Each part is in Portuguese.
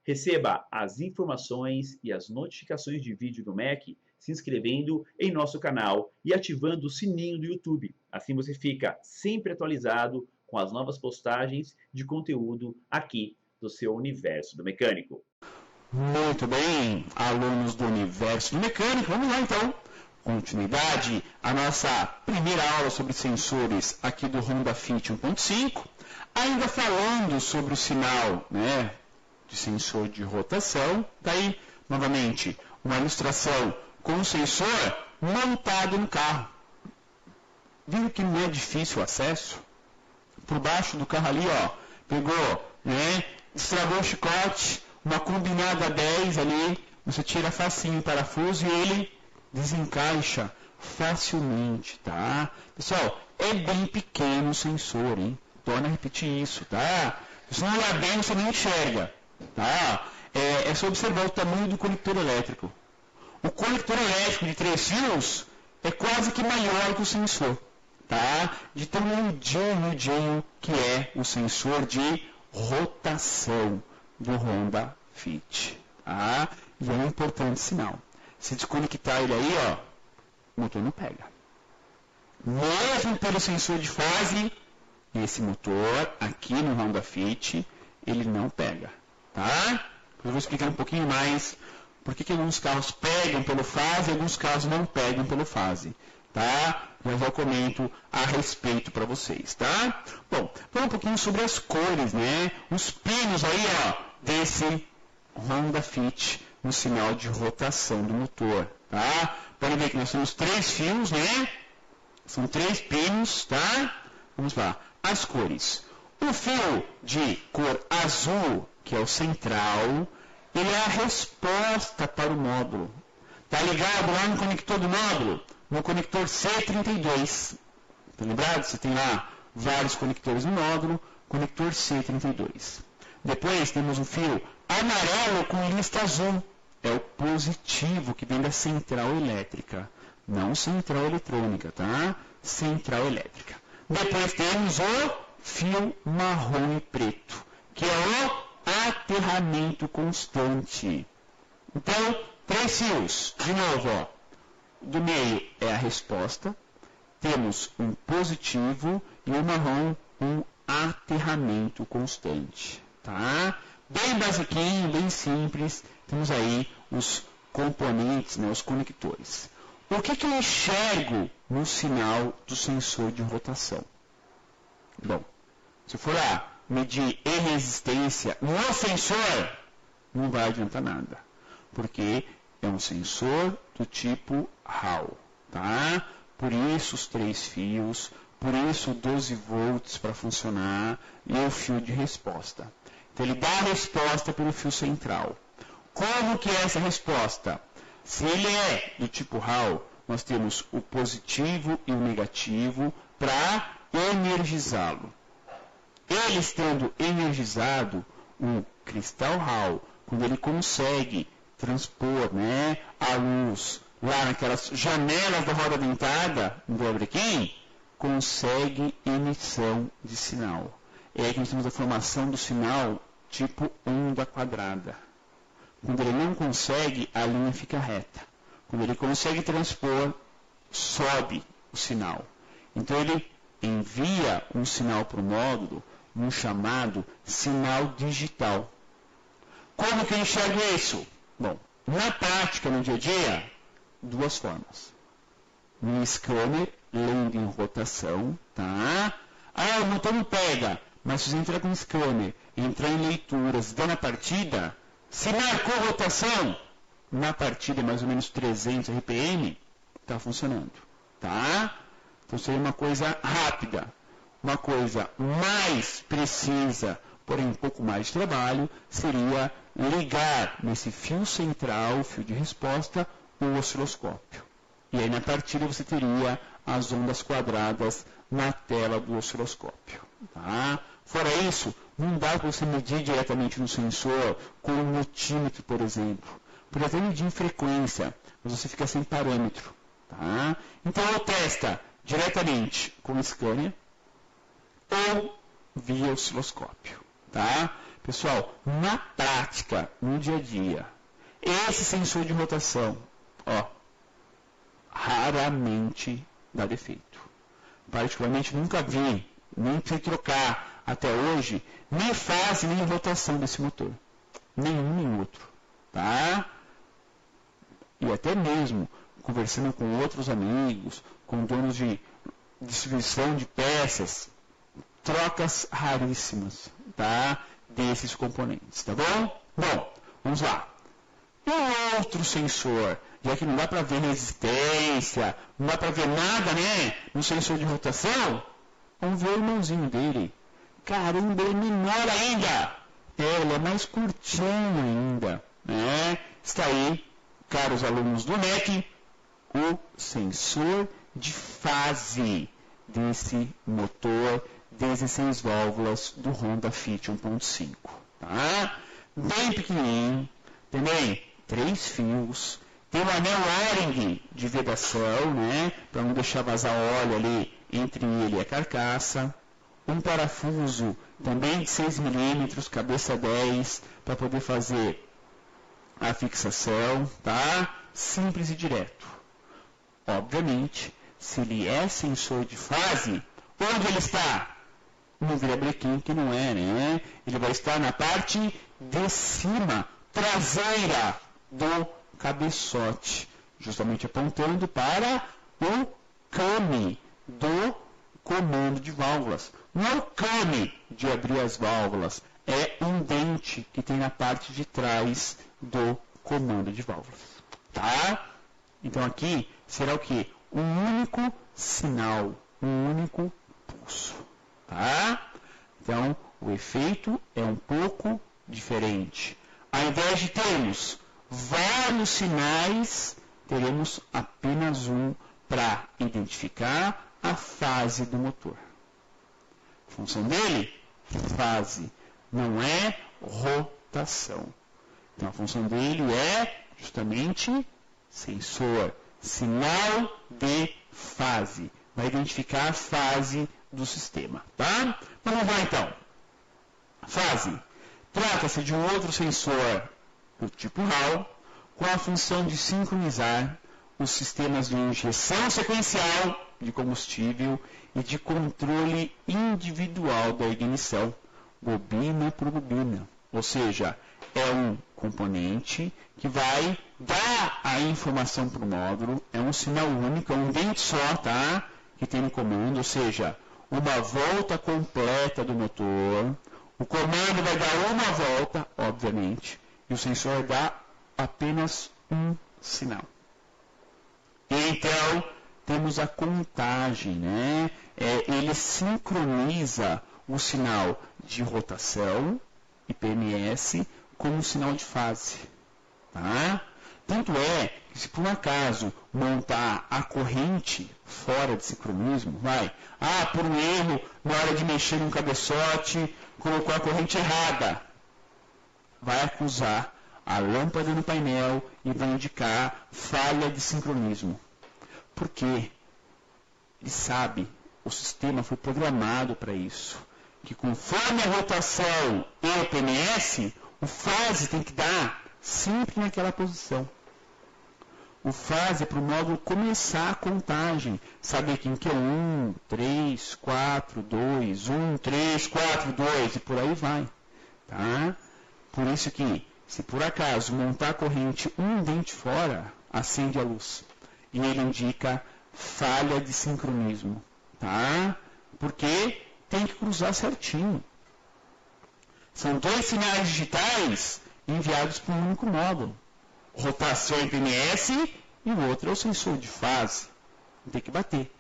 Receba as informações e as notificações de vídeo do MEC se inscrevendo em nosso canal e ativando o sininho do YouTube. Assim você fica sempre atualizado com as novas postagens de conteúdo aqui do seu Universo do Mecânico. Muito bem, alunos do Universo do Mecânico, vamos lá então. Continuidade, a nossa primeira aula sobre sensores aqui do Honda Fit 1.5, ainda falando sobre o sinal, de sensor de rotação. Daí, novamente, uma ilustração com o sensor montado no carro. Viu que não é difícil o acesso? Por baixo do carro ali, ó, pegou, estragou o chicote, uma combinada 10 ali, você tira facinho o parafuso e ele desencaixa facilmente, tá? Pessoal, é bem pequeno o sensor, hein? Torna a repetir isso, tá? Se não olhar bem, você não enxerga, tá? É só observar o tamanho do conector elétrico. O conector elétrico de 3 fios é quase que maior que o sensor, tá? De tão miudinho que é o sensor de rotação do Honda Fit, tá? E é um importante sinal. Se desconectar ele aí, ó, o motor não pega. Mesmo pelo sensor de fase, esse motor aqui no Honda Fit, ele não pega, tá? Eu vou explicar um pouquinho mais por que alguns carros pegam pelo fase e alguns carros não pegam pelo fase, tá? Mas eu comento a respeito para vocês, tá? Bom, vamos um pouquinho sobre as cores, Os pinos aí, ó, desse Honda Fit no sinal de rotação do motor, tá? Podem ver que nós temos 3 fios, São 3 pinos, tá? Vamos lá. As cores. O fio de cor azul, que é o central, ele é a resposta para o módulo. Tá ligado lá no conector do módulo, no conector C32. Tá lembrado? Você tem lá vários conectores no módulo, conector C32. Depois temos o fio amarelo com lista azul. É o positivo que vem da central elétrica. Não central eletrônica, tá? Central elétrica. Depois temos o fio marrom e preto, que é o aterramento constante. Então, 3 fios. De novo, ó. Do meio é a resposta. Temos um positivo e o marrom, um aterramento constante. Tá? Bem basiquinho, bem simples. Temos aí os componentes, os conectores. O que eu enxergo no sinal do sensor de rotação? Bom, se for lá medir resistência no sensor, não vai adiantar nada. Porque é um sensor do tipo Hall. Tá? Por isso os 3 fios, por isso 12 volts para funcionar e o fio de resposta. Então ele dá a resposta pelo fio central. Como que é essa resposta? Se ele é do tipo Hall, nós temos o positivo e o negativo para energizá-lo. Ele estando energizado, o cristal Hall, quando ele consegue transpor a luz lá naquelas janelas da roda dentada, no brequim, consegue emissão de sinal. É aí que nós temos a formação do sinal tipo onda quadrada. Quando ele não consegue, a linha fica reta. Quando ele consegue transpor, sobe o sinal. Então ele envia um sinal para o módulo, um chamado sinal digital. Como que eu enxergo isso? Bom, na prática, no dia a dia, 2 formas. Um scanner, lendo em rotação, tá? Ah, o motor não pega, mas se você entrar com o scanner, entrar em leituras, dando a partida, se marcou rotação, na partida mais ou menos 300 RPM, está funcionando, tá? Então seria uma coisa rápida. Uma coisa mais precisa, porém um pouco mais de trabalho, seria ligar nesse fio central, fio de resposta, o osciloscópio. E aí na partida você teria as ondas quadradas na tela do osciloscópio. Tá? Fora isso, não dá para você medir diretamente no sensor com um multímetro, por exemplo. Pode até medir em frequência, mas você fica sem parâmetro. Tá? Então eu testa diretamente com o scanner ou via osciloscópio. Tá? Pessoal, na prática, no dia a dia, esse sensor de rotação, raramente dá defeito. Particularmente nunca vi, nem fui trocar até hoje, nem fase, nem rotação desse motor. Nenhum nem outro. Tá? E até mesmo conversando com outros amigos, com donos de distribuição de peças, trocas raríssimas, tá? Desses componentes, tá bom? Bom, vamos lá. Um outro sensor, já que não dá para ver resistência, não dá para ver nada, né? No sensor de rotação, vamos ver o irmãozinho dele. Caramba, ele é menor ainda. Ele é mais curtinho ainda, né? Está aí, caros alunos do MEC, o sensor de fase desse motor 16 válvulas do Honda Fit 1.5, tá? Bem pequenininho, também 3 fios, tem um anel O-ring de vedação, né? Para não deixar vazar óleo ali entre ele e a carcaça, um parafuso também de 6 mm, cabeça 10, para poder fazer a fixação, tá? Simples e direto. Obviamente, se ele é sensor de fase, onde ele está? No virabrequim, que não é, né? Ele vai estar na parte de cima, traseira do cabeçote, justamente apontando para o came do comando de válvulas. Não é o came de abrir as válvulas, é um dente que tem na parte de trás do comando de válvulas. Tá? Então aqui será o que? Um único sinal, um único pulso. Tá? Então o efeito é um pouco diferente. Ao invés de termos vários sinais, teremos apenas um para identificar a fase do motor. A função dele? Fase, não é rotação. Então a função dele é justamente sensor, sinal de fase. Vai identificar a fase do sistema, tá? Vamos lá então. Fase. Trata-se de um outro sensor do tipo Hall, com a função de sincronizar os sistemas de injeção sequencial de combustível e de controle individual da ignição, bobina por bobina. Ou seja, é um componente que vai dar a informação para o módulo, é um sinal único, é um dente só, tá? Que tem no comando, ou seja, uma volta completa do motor. O comando vai dar uma volta, obviamente, e o sensor dá apenas um sinal. Então, temos a contagem, né? Ele sincroniza o sinal de rotação, IPMS, com o sinal de fase. Tá? Tanto é que se por um acaso montar a corrente fora de sincronismo, por um erro na hora de mexer no cabeçote, colocou a corrente errada, vai acusar a lâmpada no painel e vai indicar falha de sincronismo. Por quê? Ele sabe, o sistema foi programado para isso, que conforme a rotação e o PMS, o fase tem que dar sempre naquela posição. O fase é para o módulo começar a contagem, saber quem que é 1, 3, 4, 2, 1, 3, 4, 2 e por aí vai. Tá? Por isso que, se por acaso montar a corrente um dente fora, acende a luz. E ele indica falha de sincronismo. Tá? Porque tem que cruzar certinho. São 2 sinais digitais enviados para um único módulo. Rotação IPMS e o outro é o sensor de fase. Tem que bater.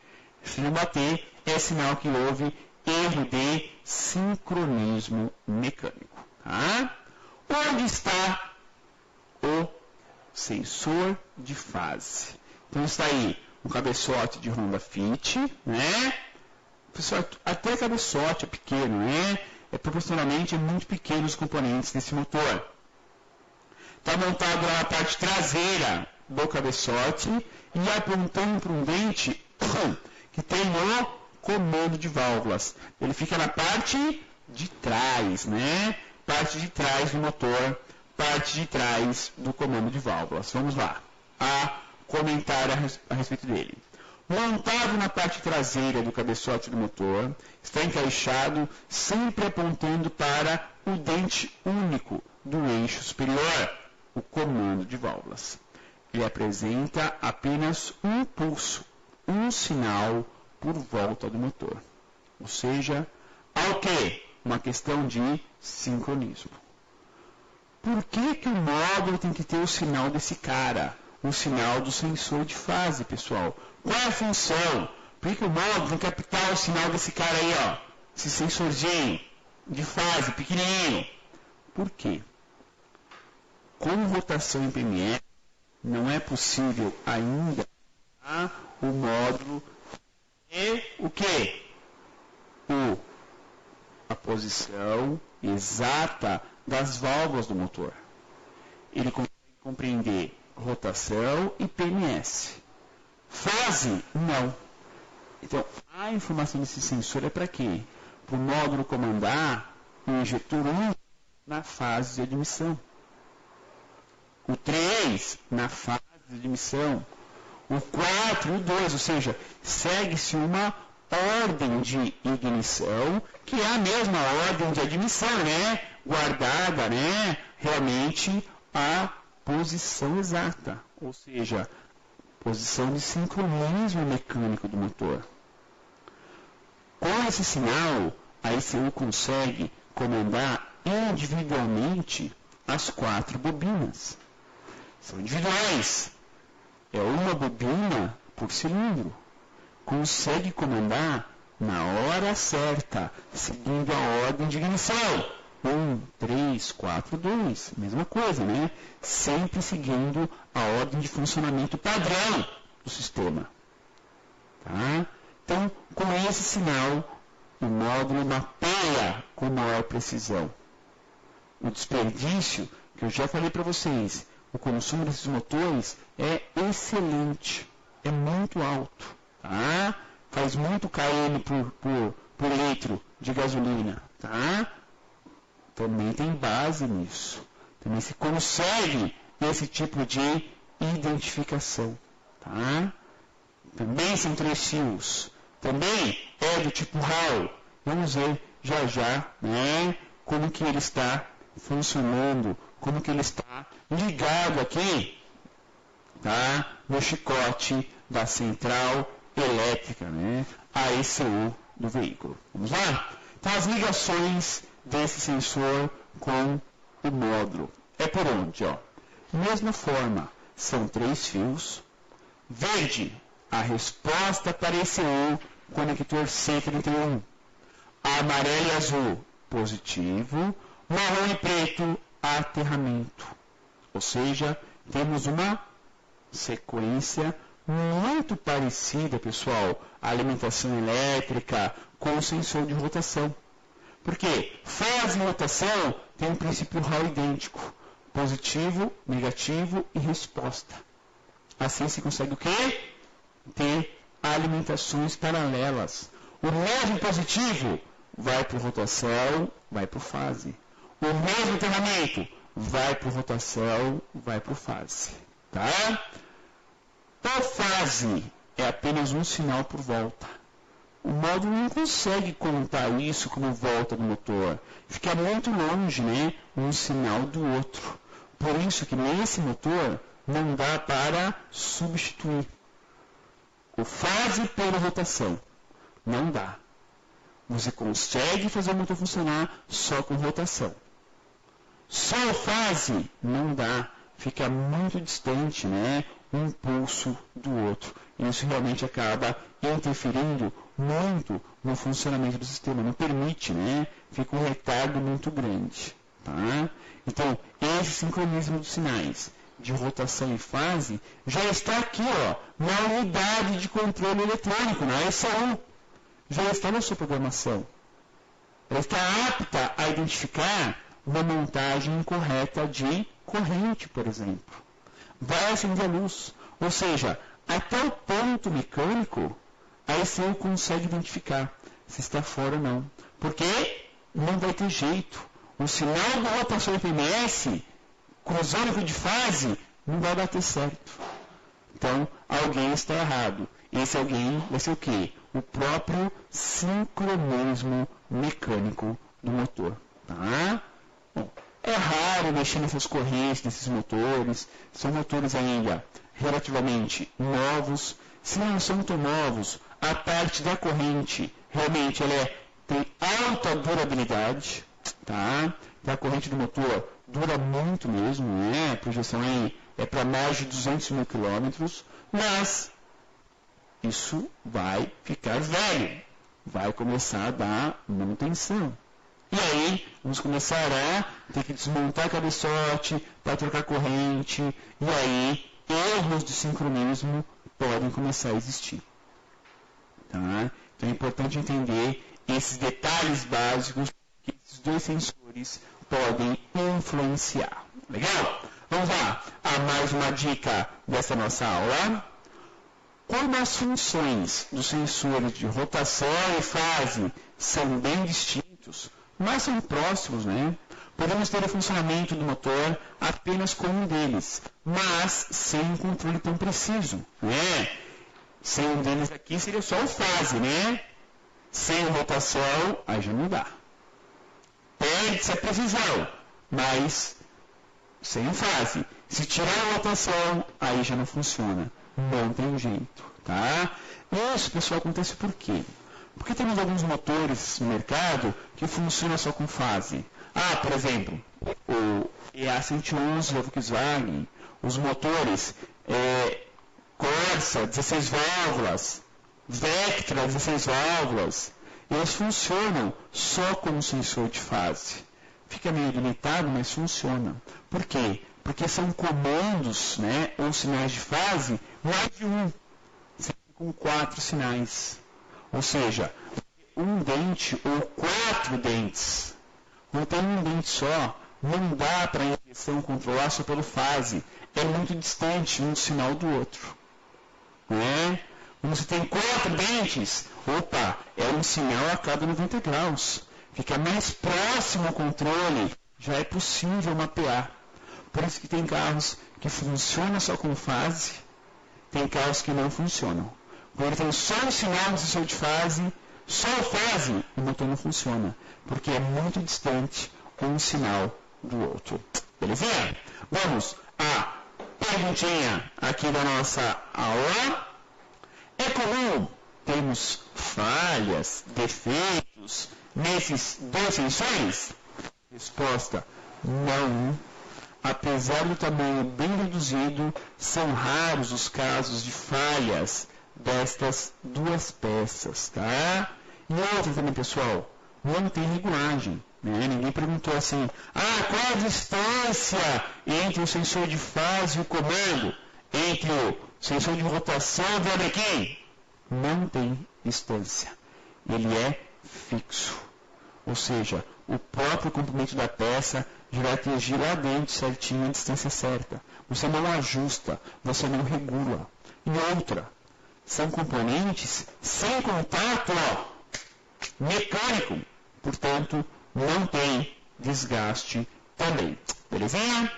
Se não bater, é sinal que houve erro de sincronismo mecânico. Tá? Onde está o sensor de fase? Então está aí um cabeçote de Honda Fit, né? Pessoal, até cabeçote é pequeno, né? Proporcionalmente muito pequeno os componentes desse motor. Está montado na parte traseira do cabeçote e apontando para um dente que tem no comando de válvulas. Ele fica na parte de trás, né? parte de trás do motor, parte de trás do comando de válvulas. Vamos lá, a comentário a respeito dele. Montado na parte traseira do cabeçote do motor, está encaixado sempre apontando para o dente único do eixo superior, o comando de válvulas. Ele apresenta apenas um pulso, um sinal por volta do motor. Ou seja, há o quê? Uma questão de sincronismo. Por que o módulo tem que ter o sinal desse cara? O sinal do sensor de fase, pessoal. Qual é a função? Por que o módulo tem que captar o sinal desse cara aí, ó? Esse sensorzinho de fase, pequenininho. Por quê? Com rotação em PME, não é possível ainda o módulo ter o quê? A posição exata das válvulas do motor. Ele consegue compreender rotação e PMS. Fase, não. Então, a informação desse sensor é para quê? Para o módulo comandar o injetor 1 na fase de admissão. O 3 na fase de admissão. O 4 e o 2, ou seja, segue-se uma ordem de ignição, que é a mesma ordem de admissão, né? Guardada, né? Realmente a posição exata, ou seja, posição de sincronismo mecânico do motor. Com esse sinal, a ECU consegue comandar individualmente as 4 bobinas. São individuais. É uma bobina por cilindro. Consegue comandar na hora certa, seguindo a ordem de ignição. 1, 3, 4, 2. Mesma coisa, né? Sempre seguindo a ordem de funcionamento padrão do sistema. Tá? Então, com esse sinal, o módulo mapeia com maior precisão. O desperdício, que eu já falei para vocês, o consumo desses motores é excelente, é muito alto. Tá? Faz muito km por litro de gasolina. Tá? Também tem base nisso. Também se consegue esse tipo de identificação. Tá? Também são 3 fios. Também é do tipo Hall. Vamos ver já, né, como que ele está funcionando, como que ele está ligado aqui, tá, no chicote da central elétrica, né, a ECU do veículo. Vamos lá? Então, as ligações desse sensor com o módulo. É por onde? Ó? Mesma forma, são 3 fios. Verde, a resposta para ECU, conector C31. Amarelo e azul, positivo. Marrom e preto, aterramento. Ou seja, temos uma sequência muito parecida, pessoal, a alimentação elétrica com o sensor de rotação. Porque fase e rotação tem um princípio Hall idêntico. Positivo, negativo e resposta. Assim se consegue o quê? Ter alimentações paralelas. O mesmo positivo vai para rotação, vai para fase. O mesmo aterramento vai para rotação, vai para fase. Tá? A fase é apenas um sinal por volta. O módulo não consegue contar isso como volta do motor. Fica muito longe, né, um sinal do outro. Por isso que nesse motor não dá para substituir o fase pela rotação. Não dá. Você consegue fazer o motor funcionar só com rotação. Só a fase não dá. Fica muito distante, né, um pulso do outro. Isso realmente acaba interferindo muito no funcionamento do sistema. Não permite, né? Fica um retardo muito grande. Tá? Então, esse sincronismo dos sinais de rotação e fase já está aqui, ó, na unidade de controle eletrônico, na ECU. Já está na sua programação. Ela está apta a identificar uma montagem incorreta de corrente, por exemplo. Vai acender a luz. Ou seja, até o ponto mecânico, a ECU consegue identificar se está fora ou não. Porque não vai ter jeito. o sinal da rotação FMS, cruzando de fase, não vai bater certo. Então, alguém está errado. Esse alguém vai ser o quê? O próprio sincronismo mecânico do motor. Tá? Bom, é raro mexer nessas correntes, nesses motores. São motores ainda relativamente novos. Se não são tão novos, a parte da corrente realmente ela tem alta durabilidade. Tá? Então, a corrente do motor dura muito mesmo, né? A projeção aí é para mais de 200 mil quilômetros, mas isso vai ficar velho, vai começar a dar manutenção. E aí, vamos começar a ter que desmontar cabeçote para trocar corrente, e aí erros de sincronismo podem começar a existir. Tá? Então é importante entender esses detalhes básicos que esses dois sensores podem influenciar. Legal? Vamos lá a mais uma dica dessa nossa aula. Como as funções dos sensores de rotação e fase são bem distintos, mas são próximos, né? Podemos ter o funcionamento do motor apenas com um deles, mas sem um controle tão preciso, né? Sem um deles aqui seria só o fase, né? Sem a rotação, aí já não dá. Perde-se a precisão, mas sem fase. Se tirar a rotação, aí já não funciona. Não tem jeito, tá? Isso, pessoal, acontece por quê? Porque temos alguns motores no mercado que funcionam só com fase. Ah, por exemplo, o EA111 da Volkswagen, os motores Corsa, 16 válvulas, Vectra, 16 válvulas, eles funcionam só com o sensor de fase. Fica meio limitado, mas funciona. Por quê? Porque são comandos, né, ou sinais de fase, mais de um, com 4 sinais. Ou seja, um dente ou 4 dentes. Quando tem um dente só, não dá para a injeção controlar só pelo fase. É muito distante um sinal do outro. Né? Quando você tem 4 dentes, opa, é um sinal a cada 90 graus. Fica mais próximo ao controle, já é possível mapear. Por isso que tem carros que funcionam só com fase, tem carros que não funcionam. Quando tem só um sinal no sensor de fase, só a fase, o motor não funciona, porque é muito distante um sinal do outro. Belezinha? Vamos à perguntinha aqui da nossa aula. É comum termos falhas, defeitos nesses dois sensores? Resposta: não. Apesar do tamanho bem reduzido, são raros os casos de falhas destas duas peças, tá? E outra também, pessoal, não tem regulagem, né? Ninguém perguntou assim, qual a distância entre o sensor de fase e o comando? Entre o sensor de rotação e o brequim? Não tem distância. Ele é fixo. Ou seja, o próprio comprimento da peça já vai atingir lá dentro certinho a distância certa. Você não ajusta, você não regula. E outra, são componentes sem contato mecânico. Portanto, não tem desgaste também. Belezinha?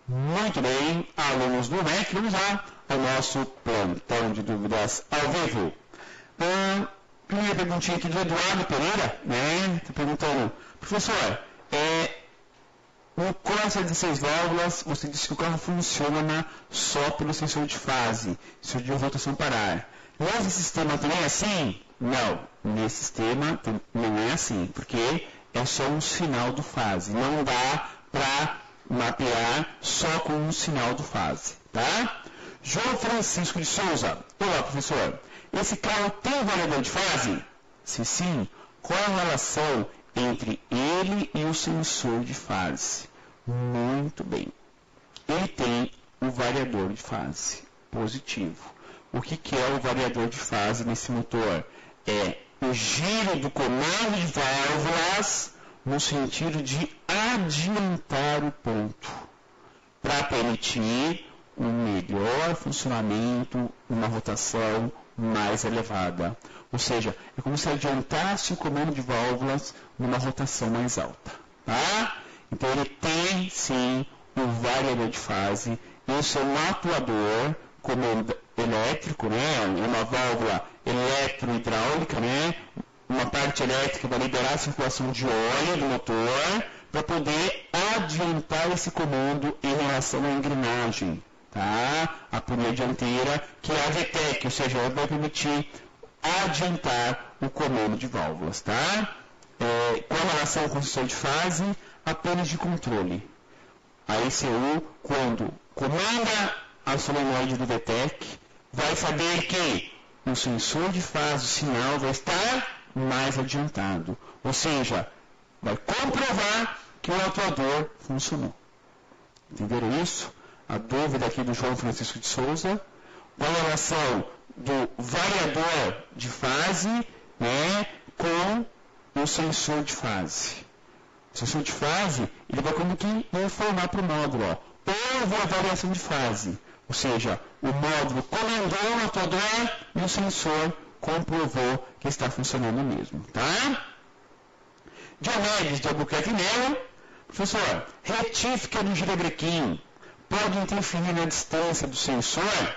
Muito bem, alunos do MEC, vamos lá ao nosso plantão de dúvidas ao vivo. Primeira perguntinha aqui do Eduardo Pereira, né? Está perguntando, professor, o Corsa 16 válvulas, você disse que o carro funciona só pelo sensor de fase, sensor de rotação parar. Nesse sistema também é assim? Não, nesse sistema não é assim, porque é só um sinal do fase. Não dá para mapear só com um sinal do fase, tá? João Francisco de Souza. Olá, professor. Esse carro tem variador de fase? Se sim, qual a relação entre ele e o sensor de fase? Muito bem. Ele tem o variador de fase positivo. O que é o variador de fase nesse motor? É o giro do comando de válvulas no sentido de adiantar o ponto para permitir um melhor funcionamento, uma rotação mais elevada. Ou seja, é como se adiantasse o comando de válvulas numa rotação mais alta. tá? Então ele tem sim o variador de fase e o seu atuador comando elétrico, né? Uma válvula eletrohidráulica, né? Uma parte elétrica vai liberar a circulação de óleo do motor para poder adiantar esse comando em relação à engrenagem, tá? A polia dianteira, que é a VTEC, ou seja, ela vai permitir adiantar o comando de válvulas, tá? Com relação ao construtor de fase, apenas de controle. A ECU, quando comanda a solenoide do VTEC, vai saber que o sensor de fase, o sinal, vai estar mais adiantado. Ou seja, vai comprovar que o atuador funcionou. Entenderam isso? A dúvida aqui do João Francisco de Souza, com relação do variador de fase, né, com o sensor de fase. O sensor de fase, ele vai como que informar para o módulo, ó, houve a variação de fase. Ou seja, o módulo comandou o atuador e o sensor comprovou que está funcionando mesmo, tá? Diomedes de Albuquerque Melo, professor, retífica do girobrequim pode interferir na distância do sensor?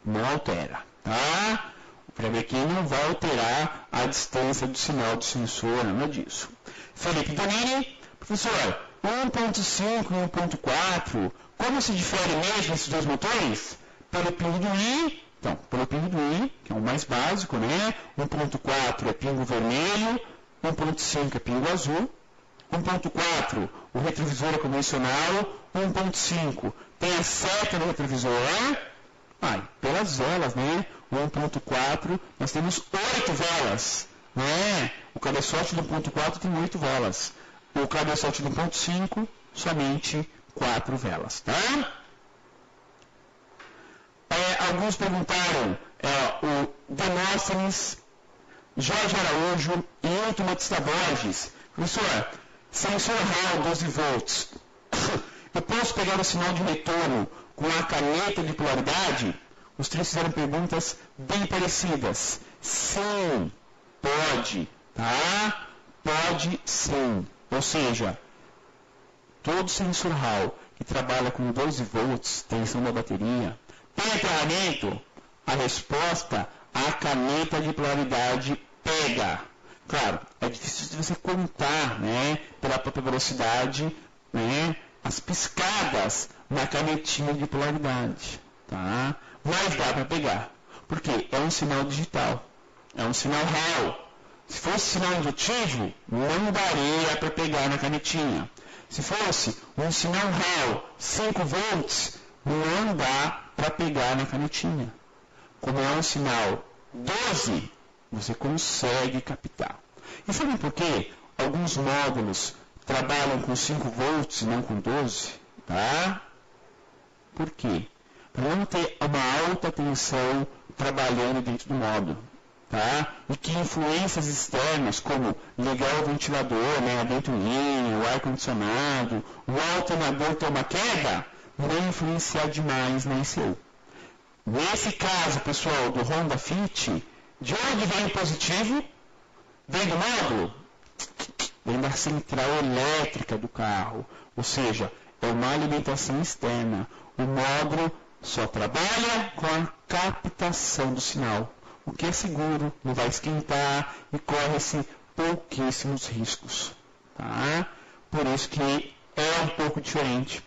Não altera, tá? O girobrequim não vai alterar a distância do sinal do sensor, nada disso. Felipe Donini, professor, 1.5 e 1.4, como se difere mesmo esses dois motores? Pelo pingo do I, então, pelo pingo do I, que é o mais básico, né? 1.4 é pingo vermelho, 1.5 é pingo azul, 1.4 o retrovisor é convencional, 1.5 tem a seta do retrovisor, pelas velas, né? O 1.4 nós temos 8 velas, né? O cabeçote do 1.4 tem 8 velas. O cabeçote do 1.5, somente 4 velas, tá? Alguns perguntaram, o Demóstenes, Jorge Araújo e Hilton Batista Borges. Professor, sensor Hall 12 volts, eu posso pegar o sinal de retorno com a caneta de polaridade? Os três fizeram perguntas bem parecidas. Sim, pode, tá? Pode sim. Ou seja, todo sensor Hall que trabalha com 12 volts, tensão da bateria, tem aclaramento, a resposta, a caneta de polaridade pega. Claro, é difícil de você contar, né, pela própria velocidade, né, as piscadas na canetinha de polaridade, tá? Mas dá para pegar, porque é um sinal digital, é um sinal Hall. Se fosse sinal indutivo, não daria para pegar na canetinha. Se fosse um sinal Hall 5 volts, não dá para pegar na canetinha. Como é um sinal 12, você consegue captar. E sabem por quê? Alguns módulos trabalham com 5 volts e não com 12, tá? Por quê? Para não ter uma alta tensão trabalhando dentro do módulo, tá? E que influências externas, como ligar o ventilador, né, a ventoinha, o ar-condicionado, o alternador ter uma queda, não influenciar demais na ECU. Nesse caso, pessoal, do Honda Fit, de onde vem o positivo? Vem do módulo? Vem da central elétrica do carro. Ou seja, é uma alimentação externa. O módulo só trabalha com a captação do sinal, o que é seguro, não vai esquentar e corre-se pouquíssimos riscos. Tá? Por isso que é um pouco diferente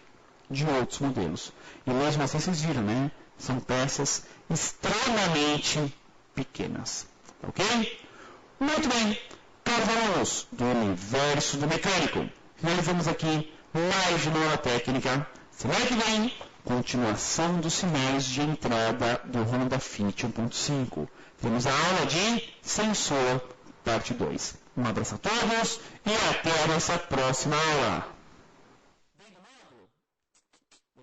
de outros modelos. E mesmo assim vocês viram, né? São peças extremamente pequenas. Ok? Muito bem. Caros alunos do universo do mecânico, finalizamos aqui mais uma aula técnica. Semana que vem, continuação dos sinais de entrada do Honda Fit 1.5. Temos a aula de sensor, parte 2. Um abraço a todos e até a nossa próxima aula. Vem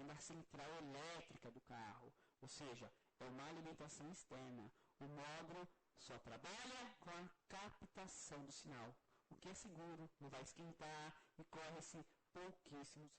da central elétrica do carro, ou seja, é uma alimentação externa. O módulo só trabalha com a captação do sinal, o que é seguro, não vai esquentar e corre-se pouquíssimos